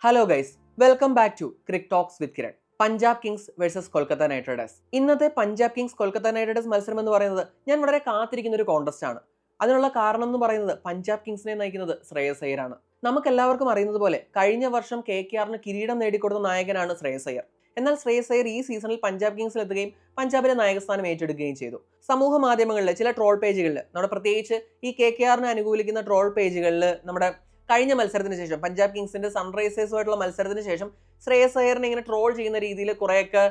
Hello guys, welcome back to Crick Talks with Kiran. Punjab Kings versus Kolkata Knight Riders. ഇന്നത്തെ Punjab Kings Kolkata Knight Riders മത്സരം എന്ന് പറയുന്നത് ഞാൻ വളരെ കാത്തിരിക്കുന്ന ഒരു കോൺടെസ്റ്റ് ആണ്. അതിനുള്ള കാരണം എന്ന് പറയുന്നത് പഞ്ചാബ് കിങ്സിനെ നയിക്കുന്നത് ശ്രേയസ് അയ്യരാണ്. നമുക്കെല്ലാവർക്കും അറിയുന്നത് പോലെ കഴിഞ്ഞ വർഷം KKR കിരീടം നേടിക്കൊടുത്ത നായകനാണ് ശ്രേയസ് അയ്യർ. എന്നാൽ ശ്രേയസ് അയ്യർ ഈ സീസണിൽ പഞ്ചാബ് കിങ്സിൽ എത്തുകയും പഞ്ചാബിന്റെ നായകസ്ഥാനം ഏറ്റെടുക്കുകയും ചെയ്തു. സമൂഹ മാധ്യമങ്ങളിൽ ചില ട്രോൾ പേജുകളിൽ നമ്മുടെ പ്രത്യേകിച്ച് ഈ KKR അനുകൂലിക്കുന്ന ട്രോൾ പേജുകളിൽ നമ്മുടെ കഴിഞ്ഞ മത്സരത്തിന് ശേഷം പഞ്ചാബ് കിങ്സിന്റെ സൺറൈസേഴ്സുമായിട്ടുള്ള മത്സരത്തിന് ശേഷം ശ്രേയസ് അയ്യറിനെ ഇങ്ങനെ ട്രോൾ ചെയ്യുന്ന രീതിയിൽ കുറേയൊക്കെ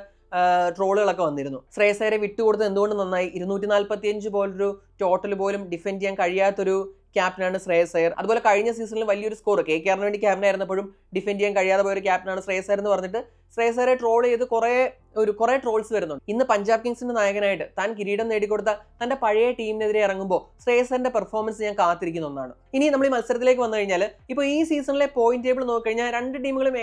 ട്രോളുകളൊക്കെ വന്നിരുന്നു. ശ്രേയസ് അയ്യരെ വിട്ടുകൊടുത്ത് എന്തുകൊണ്ട് നന്നായി, 245 പോലൊരു ടോട്ടൽ പോലും ഡിഫെൻഡ് ചെയ്യാൻ കഴിയാത്തൊരു ക്യാപ്റ്റനാണ് ശ്രേയസ് അയ്യർ. അതുപോലെ കഴിഞ്ഞ സീസണിൽ വലിയൊരു സ്കോർ KKR വേണ്ടി ക്യാപ്റ്റനായിരുന്നപ്പോഴും ഡിഫെൻഡ് ചെയ്യാൻ കഴിയാതെ പോയ ഒരു ക്യാപ്റ്റനാണ് ശ്രേയസ് അയ്യർ എന്ന് പറഞ്ഞിട്ട് ശ്രേയസ് അയ്യരെ ട്രോൾ ചെയ്ത് കുറേ ട്രോൾസ് വരുന്നുണ്ട്. ഇന്ന് പഞ്ചാബ് കിങ്സിന്റെ നായകനായിട്ട് താൻ കിരീടം നേടിക്കൊടുത്ത തന്റെ പഴയ ടീമിനെതിരെ ഇറങ്ങുമ്പോൾ ശ്രേയസ് അയ്യരുടെ പെർഫോമൻസ് ഞാൻ കാത്തിരിക്കുന്ന ഒന്നാണ്. ഇനി നമ്മൾ ഈ മത്സരത്തിലേക്ക് വന്നു കഴിഞ്ഞാൽ ഇപ്പോൾ ഈ സീസണിലെ പോയിന്റ് ടേബിൾ നോക്കിക്കഴിഞ്ഞാൽ രണ്ട് ടീമുകളും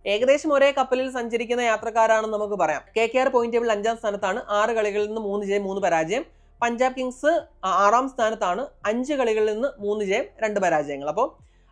ഏകദേശം ഒരേ കപ്പലിൽ സഞ്ചരിക്കുന്ന യാത്രക്കാരാണെന്ന് നമുക്ക് പറയാം. KKR പോയിന്റ് ടേബിൾ 5ാം സ്ഥാനത്താണ്, 6 കളികളിൽ നിന്ന് 3 ജയം 3 പരാജയം. പഞ്ചാബ് കിങ്സ് 6ാം സ്ഥാനത്താണ്, 5 കളികളിൽ നിന്ന് 3 ജയം 2 പരാജയങ്ങൾ. അപ്പോൾ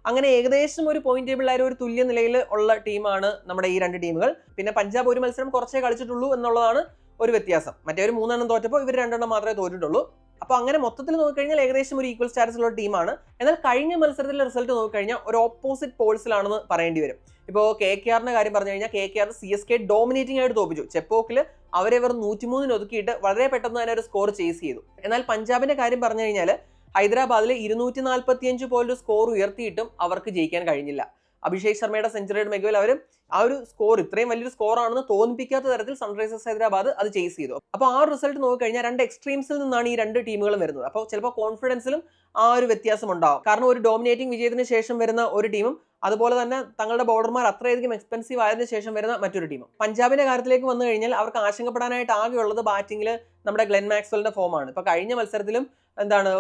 അങ്ങനെ ഏകദേശം ഒരു പോയിന്റ് ടേബിളിലായ ഒരു തുല്യ നിലയിൽ ഉള്ള ടീമാണ് നമ്മുടെ ഈ രണ്ട് ടീമുകൾ. പിന്നെ പഞ്ചാബ് ഒരു മത്സരം കുറച്ചേ കളിച്ചിട്ടുള്ളൂ എന്നുള്ളതാണ് ഒരു വ്യത്യാസം. മറ്റേ ഒരു 3 എണ്ണം തോറ്റപ്പോൾ ഇവർ 2 എണ്ണം മാത്രമേ തോറ്റിട്ടുള്ളൂ. അപ്പോൾ അങ്ങനെ മൊത്തത്തിൽ നോക്കിക്കഴിഞ്ഞാൽ ഏകദേശം ഒരു ഈക്വൽ സ്റ്റാറ്റസിലുള്ള ടീമാണ്. എന്നാൽ കഴിഞ്ഞ മത്സരത്തിലെ റിസൾട്ട് നോക്കിക്കഴിഞ്ഞാൽ ഒരു ഓപ്പോസിറ്റ് പോൾസിലാണെന്ന് പറയേണ്ടി വരും. ഇപ്പോൾ KKRന്റെ കാര്യം പറഞ്ഞു കഴിഞ്ഞാൽ KKR CSK ഡോമിനേറ്റിംഗ് ആയിട്ട് തോപ്പിച്ചു. ചെപ്പോക്കിൽ അവരെ വെറും 103 ഒതുക്കിയിട്ട് വളരെ പെട്ടെന്ന് തന്നെ ഒരു സ്കോർ ചേസ് ചെയ്തു. എന്നാൽ പഞ്ചാബിന്റെ കാര്യം പറഞ്ഞു കഴിഞ്ഞാൽ ഹൈദരാബാദിൽ 245 പോലൊരു സ്കോർ ഉയർത്തിയിട്ടും അവർക്ക് ജയിക്കാൻ കഴിഞ്ഞില്ല. അഭിഷേക് ശർമ്മയുടെ സെഞ്ചുറിയുടെ മികവിൽ അവർ ആ ഒരു സ്കോർ ഇത്രയും വലിയൊരു സ്കോർ ആണെന്ന് തോന്നിപ്പിക്കാത്ത തരത്തിൽ സൺറൈസേഴ്സ് ഹൈദരാബാദ് അത് ചേസ് ചെയ്തു. അപ്പോൾ ആ റിസൾട്ട് നോക്കിക്കഴിഞ്ഞാൽ രണ്ട് എക്സ്ട്രീംസിൽ നിന്നാണ് ഈ രണ്ട് ടീമുകളും വരുന്നത്. അപ്പോൾ ചിലപ്പോൾ കോൺഫിഡൻസിലും ആ ഒരു വ്യത്യാസം ഉണ്ടാവും. കാരണം ഒരു ഡോമിനേറ്റിംഗ് വിജയത്തിന് ശേഷം വരുന്ന ഒരു ടീമും അതുപോലെ തന്നെ തങ്ങളുടെ ബൗളർമാർ അത്രയധികം എക്സ്പെൻസീവ് ആയതിനു ശേഷം വരുന്ന മറ്റൊരു ടീമും. പഞ്ചാബിന്റെ കാര്യത്തിലേക്ക് വന്നു കഴിഞ്ഞാൽ അവർക്ക് ആശങ്കപ്പെടാനായിട്ട് ആകെയുള്ളത് ബാറ്റിംഗിൽ നമ്മുടെ ഗ്ലെൻ മാക്സ്വെലിന്റെ ഫോമാണ്. ഇപ്പോൾ കഴിഞ്ഞ മത്സരത്തിലും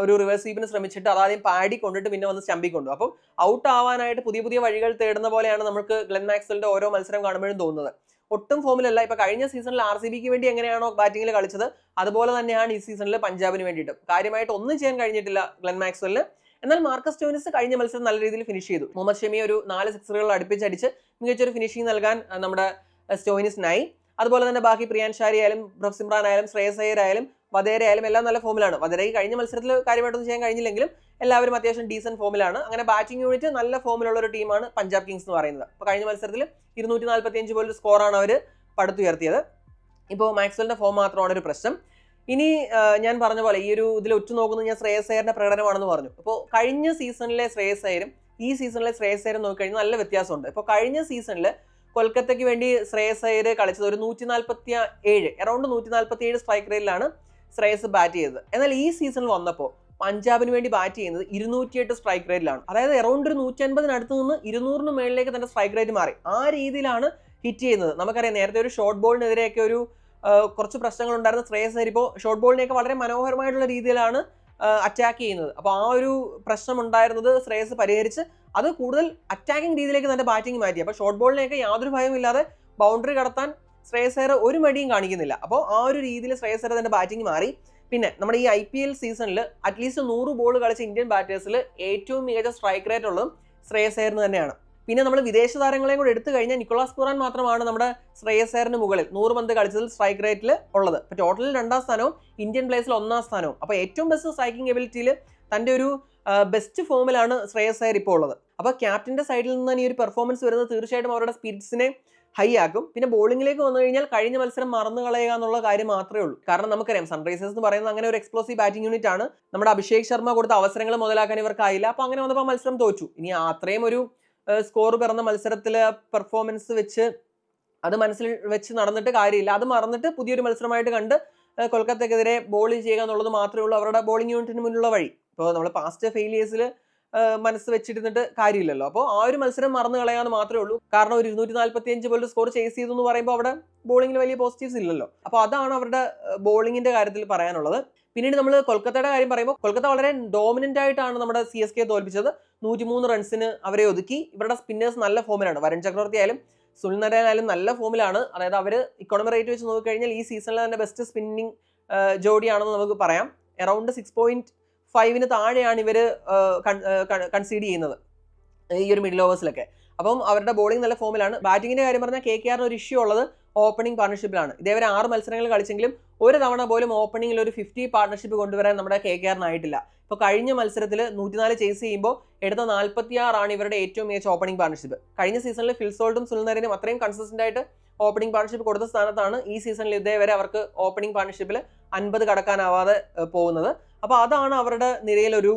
ഒരു റിവേഴ്സ് സ്വീപ്പിന് ശ്രമിച്ചിട്ട് അതാദ്യം പാടി കൊണ്ടിട്ട് പിന്നെ വന്ന് സ്റ്റംപിൽ കൊണ്ടു. അപ്പം ഔട്ട് ആവാനായിട്ട് പുതിയ വഴികൾ തേടുന്ന പോലെയാണ് നമുക്ക് ഗ്ലെൻ മാക്സ്വെലിന്റെ ഓരോ മത്സരം കാണുമ്പോഴും തോന്നുന്നത്. ഒട്ടും ഫോമിലല്ല. ഇപ്പൊ കഴിഞ്ഞ സീസണിൽ RCBക്ക് വേണ്ടി എങ്ങനെയാണോ ബാറ്റിംഗിൽ കളിച്ചത് അതുപോലെ തന്നെയാണ് ഈ സീസണിൽ പഞ്ചാബിന് വേണ്ടിയിട്ട്. കാര്യമായിട്ട് ഒന്നും ചെയ്യാൻ കഴിഞ്ഞിട്ടില്ല ഗ്ലെൻ മാക്സ്വെലിന്. എന്നാൽ മാർക്കസ് സ്റ്റോയിനിസ് കഴിഞ്ഞ മത്സരം നല്ല രീതിയിൽ ഫിനിഷ് ചെയ്തു. മുഹമ്മദ് ഷമി ഒരു 4 സിക്സറുകൾ അടുപ്പിച്ചടിച്ച് മികച്ചൊരു ഫിനിഷിംഗ് നൽകാൻ നമ്മുടെ സ്റ്റോയിനിസിനായി. അതുപോലെ തന്നെ ബാക്കി പ്രിയാൻ ഷാരി ആയാലും ബ്രഫ് സിമ്രാൻ ആയാലും ശ്രേയസ് അയ്യർ ആയാലും വധേര ആയാലും എല്ലാം നല്ല ഫോമിലാണ്. വധേരയ്ക്ക് കഴിഞ്ഞ മത്സരത്തിൽ കാര്യമായിട്ടൊന്നും ചെയ്യാൻ കഴിഞ്ഞില്ലെങ്കിലും എല്ലാവരും അത്യാവശ്യം ഡീസന്റ് ഫോമിലാണ്. അങ്ങനെ ബാറ്റിംഗ് യൂണിറ്റ് നല്ല ഫോമിലുള്ള ഒരു ടീമാണ് പഞ്ചാബ് കിങ്സ് എന്ന് പറയുന്നത്. അപ്പോൾ കഴിഞ്ഞ മത്സരത്തിൽ 245 പോലൊരു സ്കോറാണ് അവർ പടുത്തുയർത്തിയത്. ഇപ്പോൾ മാക്സ്വെലിന്റെ ഫോം മാത്രമാണ് ഒരു പ്രശ്നം. ഇനി ഞാൻ പറഞ്ഞ പോലെ ഈ ഒരു ഇതിൽ ഉറ്റുനോക്കുന്നത് ഞാൻ ശ്രേയസ് അയ്യറിന്റെ പ്രകടനമാണെന്ന് പറഞ്ഞു. അപ്പോൾ കഴിഞ്ഞ സീസണിലെ ശ്രേയസ് അയ്യരും ഈ സീസണിലെ ശ്രേയസ് അയ്യരും നോക്കിക്കഴിഞ്ഞാൽ നല്ല വ്യത്യാസമുണ്ട്. ഇപ്പോൾ കഴിഞ്ഞ സീസണിൽ കൊൽക്കത്തയ്ക്ക് വേണ്ടി ശ്രേയസ് അയ്യർ കളിച്ചത് ഒരു 147 അറൗണ്ട് 147 സ്ട്രൈക്ക് റേറ്റിലാണ് ശ്രേയസ് ബാറ്റ് ചെയ്തത്. എന്നാൽ ഈ സീസണിൽ വന്നപ്പോൾ പഞ്ചാബിന് വേണ്ടി ബാറ്റ് ചെയ്യുന്നത് 208 സ്ട്രൈക്ക് റേറ്റിലാണ്. അതായത് അറൗണ്ട് ഒരു 150 നിന്ന് 200 മേളിലേക്ക് തന്റെ സ്ട്രൈക്ക് റേറ്റ് മാറി. ആ രീതിയിലാണ് ഹിറ്റ് ചെയ്യുന്നത്. നമുക്കറിയാം നേരത്തെ ഒരു ഷോർട്ട് ബോളിനെതിരെയൊക്കെ ഒരു കുറച്ച് പ്രശ്നങ്ങൾ ഉണ്ടായിരുന്ന ശ്രേയസ് അയ്യർ ഇപ്പോൾ ഷോർട്ട് ബോളിനെയൊക്കെ വളരെ മനോഹരമായിട്ടുള്ള രീതിയിലാണ് അറ്റാക്ക് ചെയ്യുന്നത്. അപ്പോൾ ആ ഒരു പ്രശ്നം ഉണ്ടായിരുന്നത് ശ്രേയസ് പരിഹരിച്ച് അത് കൂടുതൽ അറ്റാക്കിംഗ് രീതിയിലേക്ക് തന്റെ ബാറ്റിംഗ് മാറ്റി. അപ്പോൾ ഷോർട്ട് ബോളിനെയൊക്കെ യാതൊരു ഭയമില്ലാതെ ബൗണ്ടറി കടത്താൻ ശ്രേയസ് അയ്യർ ഒരു മടിയും കാണിക്കുന്നില്ല. അപ്പോൾ ആ ഒരു രീതിയിൽ ശ്രേയസ് അയ്യർ തന്റെ ബാറ്റിംഗ് മാറി. പിന്നെ നമ്മുടെ ഈ IPL സീസണിൽ അറ്റ്ലീസ്റ്റ് 100 ബോൾ കളിച്ച ഇന്ത്യൻ ബാറ്റേഴ്സിൽ ഏറ്റവും മികച്ച സ്ട്രൈക്ക് റേറ്റ് ഉള്ളതും ശ്രേയസ് അയ്യറിന് തന്നെയാണ്. പിന്നെ നമ്മൾ വിദേശ താരങ്ങളെയും കൂടെ എടുത്തു കഴിഞ്ഞാൽ നിക്കോളാസ് പൂറാൻ മാത്രമാണ് നമ്മുടെ ശ്രേയസ് അയ്യറിന് മുകളിൽ 100 പന്ത് കളിച്ചതിൽ സ്ട്രൈക്ക് റേറ്റിൽ ഉള്ളത്. അപ്പോൾ ടോട്ടലിൽ 2ാം സ്ഥാനവും ഇന്ത്യൻ പ്ലേയേഴ്സിൽ 1ാം സ്ഥാനവും. അപ്പോൾ ഏറ്റവും ബെസ്റ്റ് സ്ട്രൈക്കിംഗ് എബിലിറ്റിയിൽ തൻ്റെ ഒരു ബെസ്റ്റ് ഫോമിലാണ് ശ്രേയസ് അയ്യർ ഇപ്പോൾ ഉള്ളത്. അപ്പോൾ ക്യാപ്റ്റന്റെ സൈഡിൽ നിന്ന് തന്നെ ഈ ഒരു പെർഫോമൻസ് വരുന്നത് തീർച്ചയായിട്ടും അവരുടെ സ്പിരിറ്റ്സിനെ ഹൈ ആക്കും. പിന്നെ ബോളിംഗിലേക്ക് വന്നു കഴിഞ്ഞാൽ കഴിഞ്ഞ മത്സരം മറന്നു കളയുക എന്നുള്ള കാര്യം മാത്രമേ ഉള്ളൂ. കാരണം നമുക്കറിയാം സൺറൈസേഴ്സ് എന്ന് പറയുന്നത് അങ്ങനെ ഒരു എക്സ്പ്ലോസീവ് ബാറ്റിംഗ് യൂണിറ്റ് ആണ്. നമ്മുടെ അഭിഷേക് ശർമ്മ കൊടുത്ത അവസരങ്ങൾ മുതലാക്കാൻ ഇവർക്കായില്ല. അപ്പോൾ അങ്ങനെ വന്നപ്പോൾ മത്സരം തോറ്റു. ഇനി അത്രയും ഒരു സ്കോർ പിറന്ന മത്സരത്തിലെ പെർഫോമൻസ് വെച്ച് അത് മനസ്സിൽ വെച്ച് നടന്നിട്ട് കാര്യമില്ല. അത് മറന്നിട്ട് പുതിയൊരു മത്സരമായിട്ട് കണ്ട് കൊൽക്കത്തക്കെതിരെ ബോൾ ചെയ്യുക എന്നുള്ളത് മാത്രമേ ഉള്ളൂ അവരുടെ ബോളിംഗ് യൂണിറ്റിന് മുന്നിലുള്ള വഴി. ഇപ്പോൾ നമ്മൾ പാസ്റ്റ് ഫെയിലിയേഴ്സിൽ മനസ്സ് വെച്ചിരുന്നിട്ട് കാര്യമില്ലല്ലോ. അപ്പോൾ ആ ഒരു മത്സരം മറന്നു കളയാന്ന് മാത്രമേ ഉള്ളൂ. കാരണം ഒരു 245 പോലും സ്കോർ ചേസ് ചെയ്തു എന്ന് പറയുമ്പോൾ അവിടെ ബോളിംഗിൽ വലിയ പോസിറ്റീവ്സ് ഇല്ലല്ലോ. അപ്പോൾ അതാണ് അവരുടെ ബോളിംഗിന്റെ കാര്യത്തിൽ പറയാനുള്ളത്. പിന്നീട് നമ്മൾ കൊൽക്കത്തയുടെ കാര്യം പറയുമ്പോൾ കൊൽക്കത്ത വളരെ ഡോമിനന്റ് ആയിട്ടാണ് നമ്മുടെ CSK തോൽപ്പിച്ചത്. 103 റൺസിന് അവരെ ഒതുക്കി. ഇവരുടെ സ്പിന്നേഴ്സ് നല്ല ഫോമിലാണ്. വരുൺ ചക്രവർത്തി ആയാലും സുനിൽ നരേൻ ആയാലും നല്ല ഫോമിലാണ്. അതായത് അവർ ഇക്കോണമി റേറ്റ് വെച്ച് നോക്കിക്കഴിഞ്ഞാൽ ഈ സീസണിലെ തന്നെ ബെസ്റ്റ് സ്പിന്നിങ് ജോഡിയാണെന്ന് നമുക്ക് പറയാം. അറൗണ്ട് 6.5 താഴെയാണ് ഇവർ കൺസീഡ് ചെയ്യുന്നത് ഈ ഒരു മിഡിൽ ഓവേഴ്സിലൊക്കെ. അപ്പം അവരുടെ ബോളിംഗ് നല്ല ഫോമിലാണ്. ബാറ്റിങ്ങിന്റെ കാര്യം പറഞ്ഞാൽ KKR ഒരു ഇഷ്യൂ ഉള്ളത് ഓപ്പണിംഗ് പാർട്ണർഷിപ്പിലാണ്. ഇതേവരെ 6 മത്സരങ്ങൾ കളിച്ചെങ്കിലും ഒരു തവണ പോലും ഓപ്പണിംഗിൽ ഒരു 50 പാർട്ണർഷിപ്പ് കൊണ്ടുവരാൻ നമ്മുടെ KKR-നായിട്ടില്ല. ഇപ്പോൾ കഴിഞ്ഞ മത്സരത്തിൽ 104 ചേസ് ചെയ്യുമ്പോൾ എടുത്ത 46 ഇവരുടെ ഏറ്റവും മികച്ച ഓപ്പണിംഗ് പാർട്ണർഷിപ്പ്. കഴിഞ്ഞ സീസണിൽ ഫിൽസോൾട്ടും സുനിൽ അത്രയും കൺസിസ്റ്റന്റ് ആയിട്ട് ഓപ്പണിംഗ് പാർട്ണർഷിപ്പ് കൊടുത്ത സ്ഥാനത്താണ് ഈ സീസണിൽ ഇതേവരെ അവർക്ക് ഓപ്പണിംഗ് പാർട്ണർഷിപ്പിൽ 50 കടക്കാനാവാതെ പോകുന്നത്. അപ്പോൾ അതാണ് അവരുടെ നിരയിലൊരു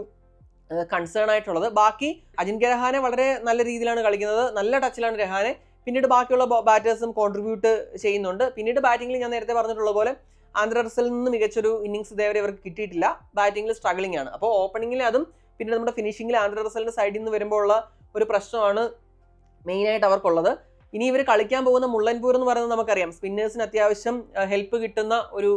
കൺസേൺ ആയിട്ടുള്ളത്. ബാക്കി അജിൻക്യ രഹാനെ വളരെ നല്ല രീതിയിലാണ് കളിക്കുന്നത്, നല്ല ടച്ചിലാണ് രഹാനെ. പിന്നീട് ബാക്കിയുള്ള ബാറ്റേഴ്സും കോൺട്രിബ്യൂട്ട് ചെയ്യുന്നുണ്ട്. പിന്നീട് ബാറ്റിംഗിൽ ഞാൻ നേരത്തെ പറഞ്ഞിട്ടുള്ള പോലെ ആന്ധ്ര റസലിൽ നിന്ന് മികച്ചൊരു ഇന്നിങ്സ് ഇതേവരെ ഇവർക്ക് കിട്ടിയിട്ടില്ല. ബാറ്റിംഗിൽ സ്ട്രഗ്ലിംഗ് ആണ്. അപ്പോൾ ഓപ്പണിംഗിൽ അതും പിന്നെ നമ്മുടെ ഫിനിഷിംഗിൽ ആന്ധ്ര റസലിന്റെ സൈഡിൽ നിന്ന് വരുമ്പോൾ ഉള്ള ഒരു പ്രശ്നമാണ് മെയിനായിട്ട് അവർക്കുള്ളത്. ഇനി ഇവർ കളിക്കാൻ പോകുന്ന മുള്ളൻപൂർ എന്ന് പറയുന്നത് നമുക്കറിയാം, സ്പിന്നേഴ്സിന് അത്യാവശ്യം ഹെൽപ്പ് കിട്ടുന്ന ഒരു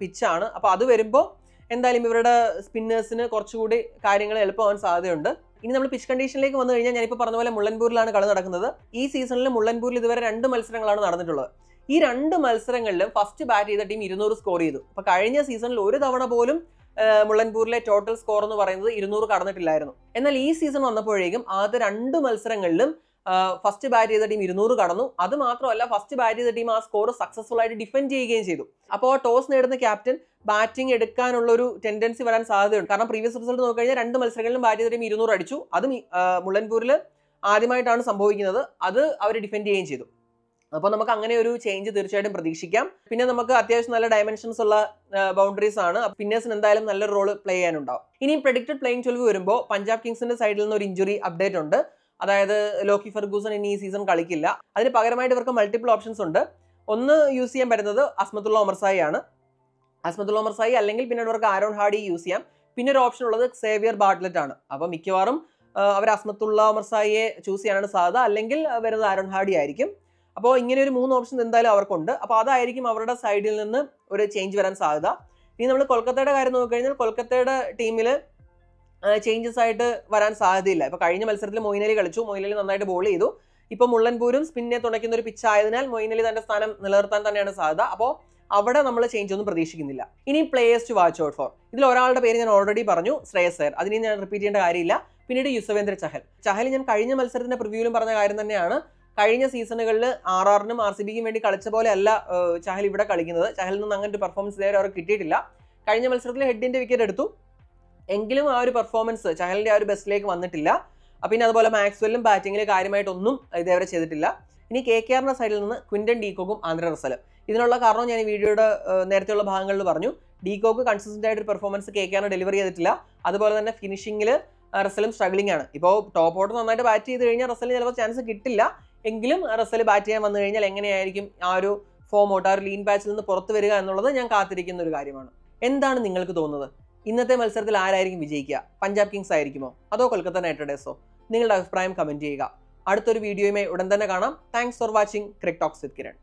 പിച്ചാണ്. അപ്പോൾ അത് വരുമ്പോൾ എന്തായാലും ഇവരുടെ സ്പിന്നേഴ്സിന് കുറച്ചുകൂടി കാര്യങ്ങൾ എളുപ്പമാവാൻ സാധ്യതയുണ്ട്. ഇനി നമ്മൾ പിച്ച് കണ്ടീഷനിലേക്ക് വന്നു കഴിഞ്ഞാൽ ഞാനിപ്പോൾ പറഞ്ഞ പോലെ മുള്ളൻപൂരിലാണ് കളി നടക്കുന്നത്. ഈ സീസണിൽ മുള്ളൻപൂരിൽ ഇതുവരെ 2 മത്സരങ്ങളാണ് നടന്നിട്ടുള്ളത്. ഈ 2 മത്സരങ്ങളിലും ഫസ്റ്റ് ബാറ്റ് ചെയ്ത ടീം 200 സ്കോർ ചെയ്തു. അപ്പോൾ കഴിഞ്ഞ സീസണിൽ ഒരു തവണ പോലും മുള്ളൻപൂരിലെ ടോട്ടൽ സ്കോർ എന്ന് പറയുന്നത് 200 കടന്നിട്ടില്ലായിരുന്നു. എന്നാൽ ഈ സീസൺ വന്നപ്പോഴേക്കും ആദ്യത്തെ 2 മത്സരങ്ങളിലും ഫസ്റ്റ് ബാറ്റ് ചെയ്ത ടീം 200 കടന്നു. അത് മാത്രമല്ല, ഫസ്റ്റ് ബാറ്റ് ചെയ്ത ടീം ആ സ്കോർ സക്സസ്ഫുൾ ആയിട്ട് ഡിഫെൻഡ് ചെയ്യുകയും ചെയ്തു. അപ്പോൾ ടോസ് നേടുന്ന ക്യാപ്റ്റൻ ബാറ്റിംഗ് എടുക്കാനുള്ള ഒരു ടെൻഡൻസി വരാൻ സാധ്യതയുണ്ട്. കാരണം പ്രീവിയസ് റിസൾട്ട് നോക്കിക്കഴിഞ്ഞാൽ 2 മത്സരങ്ങളിലും ബാറ്റ് ചെയ്ത ടീം 200 അടിച്ചു. അതും മുള്ളൻപൂരിൽ ആദ്യമായിട്ടാണ് സംഭവിക്കുന്നത്. അത് അവർ ഡിഫെൻഡ് ചെയ്യുകയും ചെയ്തു. അപ്പോൾ നമുക്ക് അങ്ങനെ ഒരു ചേഞ്ച് തീർച്ചയായിട്ടും പ്രതീക്ഷിക്കാം. പിന്നെ നമുക്ക് അത്യാവശ്യം നല്ല ഡയമെൻഷൻസ് ഉള്ള ബൗണ്ടറീസ് ആണ്. പിന്നേഴ്സിന് എന്തായാലും നല്ലൊരു റോൾ പ്ലേ ചെയ്യാനുണ്ടാവും. ഇനി പ്രഡിക്റ്റഡ് പ്ലേയിങ് 12 വരുമ്പോൾ പഞ്ചാബ് കിങ്സിന്റെ സൈഡിൽ നിന്ന് ഒരു ഇഞ്ചുറി അപ്ഡേറ്റ് ഉണ്ട്. അതായത് ലോക്കി ഫെർഗൂസൺ ഇനി ഈ സീസൺ കളിക്കില്ല. അതിന് പകരമായിട്ട് ഇവർക്ക് മൾട്ടിപ്പിൾ ഓപ്ഷൻസ് ഉണ്ട്. ഒന്ന് യൂസ് ചെയ്യാൻ പറ്റുന്നത് അസ്മത്തുള്ള ഒമർസായി ആണ്. അസ്മത്തുള്ള ഒമർസായി അല്ലെങ്കിൽ പിന്നെ ഇവർക്ക് ആരോൺ ഹാർഡി യൂസ് ചെയ്യാം. പിന്നെ ഒരു ഓപ്ഷൻ ഉള്ളത് സേവിയർ ബാർട്ട്ലറ്റ് ആണ്. അപ്പോൾ മിക്കവാറും അവർ അസ്മത്തുള്ള ഒമർസായിയെ ചൂസ് ചെയ്യാനാണ് സാധ്യത, അല്ലെങ്കിൽ വരുന്നത് ആരോൺ ഹാർഡി ആയിരിക്കും. അപ്പോൾ ഇങ്ങനെ ഒരു 3 ഓപ്ഷൻ എന്തായാലും അവർക്കുണ്ട്. അപ്പോൾ അതായിരിക്കും അവരുടെ സൈഡിൽ നിന്ന് ഒരു ചേഞ്ച് വരാൻ സാധ്യത. ഇനി നമ്മൾ കൊൽക്കത്തയുടെ കാര്യം നോക്കിക്കഴിഞ്ഞാൽ കൊൽക്കത്തയുടെ ടീമിൽ ചേഞ്ചസ് ആയിട്ട് വരാൻ സാധ്യതയില്ല. ഇപ്പോൾ കഴിഞ്ഞ മത്സരത്തിൽ മൊയിൻ അലി കളിച്ചു, മൊയിൻ അലി നന്നായിട്ട് ബോൾ ചെയ്തു. ഇപ്പോൾ മുള്ളൻപൂരും സ്പിന്നെ തുണയ്ക്കുന്ന ഒരു പിച്ച് ആയതിനാൽ മൊയിൻ അലി തന്റെ സ്ഥാനം നിലനിർത്താൻ തന്നെയാണ് സാധ്യത. അപ്പോൾ അവിടെ നമ്മൾ ചേഞ്ച് ഒന്നും പ്രതീക്ഷിക്കുന്നില്ല. ഇനി players to watch out for. ഇതിൽ ഒരാളുടെ പേര് ഞാൻ ഓൾറെഡി പറഞ്ഞു, ശ്രേയസ് അയ്യർ. അതിന് ഞാൻ റിപ്പീറ്റ് ചെയ്യേണ്ട കാര്യമില്ല. പിന്നീട് യുസ്വേന്ദ്ര ചഹൽ ഞാൻ കഴിഞ്ഞ മത്സരത്തിന്റെ പ്രിവ്യൂവിലും പറഞ്ഞ കാര്യം തന്നെയാണ്. കഴിഞ്ഞ സീസണുകളിൽ RRനും RCBക്കും വേണ്ടി കളിച്ച പോലെ അല്ല ചഹൽ ഇവിടെ കളിക്കുന്നത്. ചഹലിൽ നിന്ന് അങ്ങനെ ഒരു പെർഫോമൻസ് ഇതുവരെ അവർക്ക് കിട്ടിയിട്ടില്ല. കഴിഞ്ഞ മത്സരത്തിൽ ഹെഡിന്റെ വിക്കറ്റ് എടുത്തു, എങ്കിലും ആ ഒരു പെർഫോമൻസ് ചഹലിന്റെ ആ ഒരു ബെസ്റ്റിലേക്ക് വന്നിട്ടില്ല. പിന്നെ അതുപോലെ മാക്സ്വെല്ലും ബാറ്റിംഗിൽ കാര്യമായിട്ടൊന്നും ഇതേവരെ ചെയ്തിട്ടില്ല. ഇനി KKRന്റെ സൈഡിൽ നിന്ന് ക്വിന്റൻ ഡീകോക്കും ആന്ധ്ര റസലും. ഇതിനുള്ള കാരണം ഞാൻ ഈ വീഡിയോയുടെ നേരത്തെയുള്ള ഭാഗങ്ങളിൽ പറഞ്ഞു. ഡീകോക്ക് കൺസിസ്റ്റന്റ് ആയിട്ട് ഒരു പെർഫോമൻസ് KKRന് ഡെലിവറി ചെയ്തിട്ടില്ല. അതുപോലെ തന്നെ ഫിനിഷിംഗിൽ റസലും സ്ട്രഗ്ലിംഗ് ആണ്. ഇപ്പോൾ ടോപ്പ് ഓർഡർ നന്നായിട്ട് ബാറ്റ് ചെയ്ത് കഴിഞ്ഞാൽ റസലിന് ചിലപ്പോൾ ചാൻസ് കിട്ടില്ല. എങ്കിലും റസൽ ബാറ്റ് ചെയ്യാൻ വന്നു കഴിഞ്ഞാൽ എങ്ങനെയായിരിക്കും ആ ഒരു ഫോം ഔട്ട്, ആ ഒരു ലീൻ പാച്ചിൽ നിന്ന് പുറത്തു വരിക എന്നുള്ളത് ഞാൻ കാത്തിരിക്കുന്ന ഒരു കാര്യമാണ്. എന്താണ് നിങ്ങൾക്ക് തോന്നുന്നത്? ഇന്നത്തെ മത്സരത്തിൽ ആരായിരിക്കും വിജയിക്കുക? പഞ്ചാബ് കിങ്സ് ആയിരിക്കുമോ അതോ കൊൽക്കത്ത നൈറ്റ് റൈഡേഴ്സോ? നിങ്ങളുടെ അഭിപ്രായം കമന്റ് ചെയ്യുക. അടുത്തൊരു വീഡിയോയുമായി ഉടൻ തന്നെ കാണാം. Thanks for watching Crick Talks with Kiran.